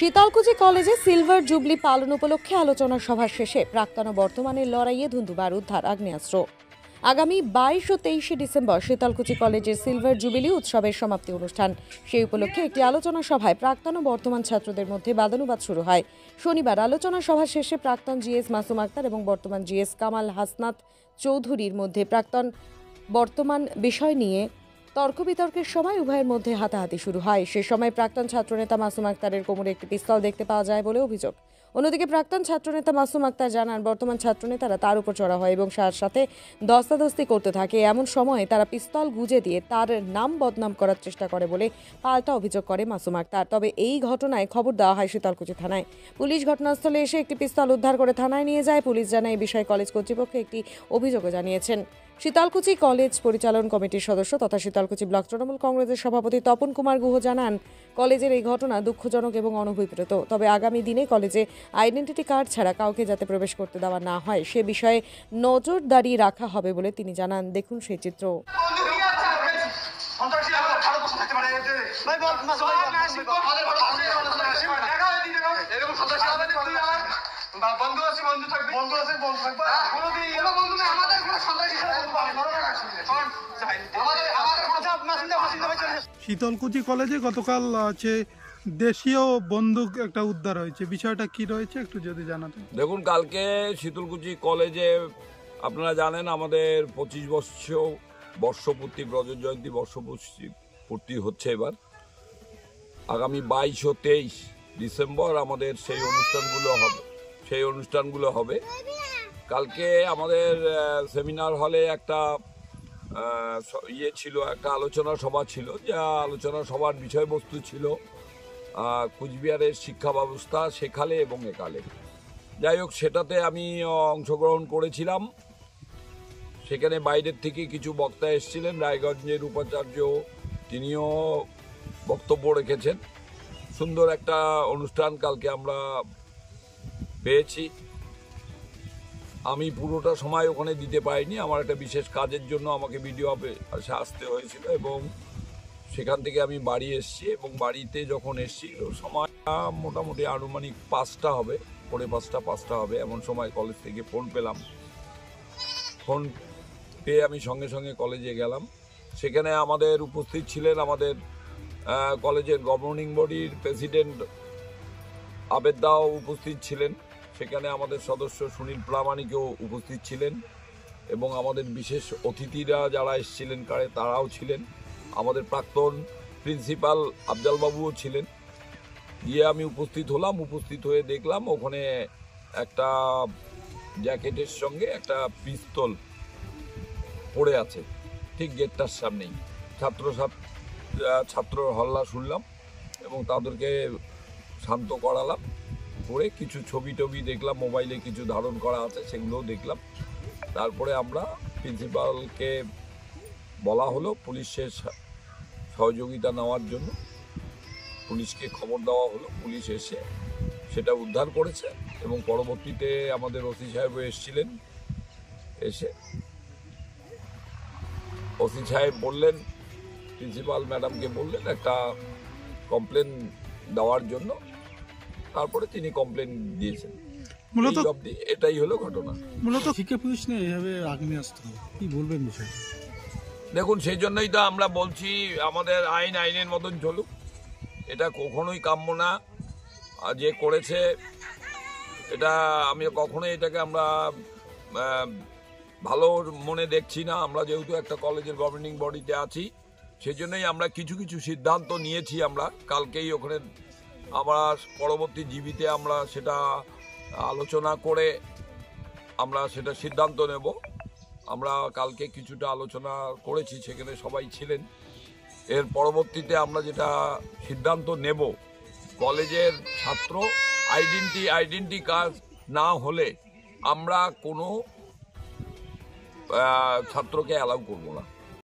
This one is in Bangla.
শীতলকুচি কলেজে সিলভার জুবলি পালন উপলক্ষে আলোচনা সভা শেষে প্রাক্তন ও বর্তমানের লড়াইয়ে ধুন্ধুবার উদ্ধার আগ্নেয়াস্ত্র। আগামী 22 ও 23 ডিসেম্বর শীতলকুচি কলেজের সিলভার জুবিলি উৎসবের সমাপ্তি অনুষ্ঠান। সেই উপলক্ষে একটি আলোচনা সভায় প্রাক্তন ও বর্তমান ছাত্রদের মধ্যে বাদানুবাদ শুরু হয়। শনিবার আলোচনা সভা শেষে প্রাক্তন জিএস মাসুম আক্তার এবং বর্তমান জিএস কামাল হাসনাত চৌধুরীর মধ্যে প্রাক্তন বর্তমান বিষয় নিয়ে তর্ক বিতর্কের সময় উভয়ের মধ্যে হাতাহাতি শুরু হয়। সে সময় প্রাক্তন ছাত্রনেতা মাসুম আক্তারের কোমরে একটি পিস্তল দেখতে পাওয়া যায় বলে অভিযোগ। অন্যদিকে প্রাক্তন ছাত্রনেতা মাসুম আক্তার জানান, বর্তমান ছাত্রনেতারা তার উপর চড়া হয় এবং তার সাথে ধস্তাধস্তি করতে থাকে। এমন সময় তারা পিস্তল গুজে দিয়ে তার নাম বদনাম করার চেষ্টা করে বলে পাল্টা অভিযোগ করে মাসুম আক্তার। তবে এই ঘটনায় খবর দেওয়া হয় শীতলকুচি থানায়। পুলিশ ঘটনাস্থলে এসে একটি পিস্তল উদ্ধার করে থানায় নিয়ে যায়। পুলিশ জানায় এই বিষয়ে কলেজ কর্তৃপক্ষ একটি অভিযোগও জানিয়েছেন। শীতলকুচি কলেজ পরিচালন কমিটির সদস্য তথা শীতলকুচি ব্লক তৃণমূল কংগ্রেসের সভাপতি তপন কুমার গুহ জানান, কলেজের এই ঘটনা দুঃখজনক এবং অনভিপ্রেত। তবে আগামী দিনে কলেজে আইডেন্টিটি কার্ড ছাড়া কাউকে যাতে প্রবেশ করতে দেওয়া না হয় সে বিষয়ে নজরদারি রাখা হবে বলে তিনি জানান। দেখুন সেই চিত্র। শীতলকুচি কলেজে গতকাল দেশীয় বন্দুক একটা উদ্ধার হয়েছে, বিষয়টা কি রয়েছে একটু যদি জানাতেন। দেখুন, কালকে শীতলকুচি কলেজে আপনারা জানেন আমাদের 25 বর্ষপূর্তি ব্রজ জয়ন্তী বর্ষপূর্তি হচ্ছে এবার। আগামী 22 ও 23 ডিসেম্বর আমাদের সেই অনুষ্ঠানগুলো হবে। কালকে আমাদের সেমিনার হলে একটা একটা আলোচনা সভা ছিল, যা আলোচনা সভার বিষয়বস্তু ছিল কুচবিহারের শিক্ষা ব্যবস্থা সেকালে এবং একালে। যাই হোক, সেটাতে আমি অংশগ্রহণ করেছিলাম। সেখানে বাইরের থেকে কিছু বক্তা এসেছিলেন, রায়গঞ্জের উপাচার্য তিনিও বক্তব্য রেখেছেন। সুন্দর একটা অনুষ্ঠান কালকে আমরা পেয়েছি। আমি পুরোটা সময় ওখানে দিতে পারিনি, আমার একটা বিশেষ কাজের জন্য আমাকে ভিডিও অফিসে আসতে হয়েছিল এবং সেখান থেকে আমি বাড়ি এসেছি। এবং বাড়িতে যখন এসেছি সময় মোটামুটি আনুমানিক 5টা হবে, 5:45 হবে। এমন সময় কলেজ থেকে ফোন পেলাম। ফোন পেয়ে আমি সঙ্গে সঙ্গে কলেজে গেলাম। সেখানে আমাদের উপস্থিত ছিলেন আমাদের কলেজের গভর্নিং বডির প্রেসিডেন্ট আবেদ দাও উপস্থিত ছিলেন। সেখানে আমাদের সদস্য সুনীল প্রামাণিকও উপস্থিত ছিলেন এবং আমাদের বিশেষ অতিথিরা যারা এসেছিলেন তারাও ছিলেন। আমাদের প্রাক্তন প্রিন্সিপাল আফজালবাবুও ছিলেন। গিয়ে আমি উপস্থিত হলাম। উপস্থিত হয়ে দেখলাম ওখানে একটা জ্যাকেটের সঙ্গে একটা পিস্তল পড়ে আছে ঠিক গেটটার সামনেই। ছাত্র হল্লা শুনলাম এবং তাদেরকে শান্ত করালাম। করে কিছু ছবি টবি দেখলাম, মোবাইলে কিছু ধারণ করা আছে সেগুলোও দেখলাম। তারপরে আমরা প্রিন্সিপালকে বলা হলো পুলিশের সহযোগিতা নেওয়ার জন্য। পুলিশকে খবর দেওয়া হলো, পুলিশ এসে সেটা উদ্ধার করেছে এবং পরবর্তীতে আমাদের ওসি সাহেবও এসেছিলেন। এসে ওসি সাহেব বললেন, প্রিন্সিপাল ম্যাডামকে বললেন একটা কমপ্লেন দেওয়ার জন্য। তারপরে তিনি কমপ্লেন দিয়েছেন। মূলত এটাই হলো ঘটনা। মূলত শিক্ষা প্রতিষ্ঠানে এইভাবে আগ্নেয়াস্ত্র কি বলবেন বিষয়টা? দেখুন, সেই জন্যই তো আমরা বলছি আমাদের আইনের মতন চলুক। এটা কখনোই কাম্য না। যে করেছে এটা আমি কখনোই এটাকে আমরা ভালো মনে দেখছি না। আমরা যেহেতু একটা কলেজের গভর্নিং বডিতে আছি, সেই জন্যই আমরা কিছু কিছু সিদ্ধান্ত নিয়েছি। আমরা কালকেই ওখানে আমরা পরবর্তী জীবিতে আমরা সেটা আলোচনা করে আমরা সেটা সিদ্ধান্ত নেব। আমরা কালকে কিছুটা আলোচনা করেছি, সেখানে সবাই ছিলেন। এর পরবর্তীতে আমরা যেটা সিদ্ধান্ত নেব, কলেজের ছাত্র আইডেন্টি কার্ড না হলে আমরা কোনো ছাত্রকে অ্যালাউ করব না।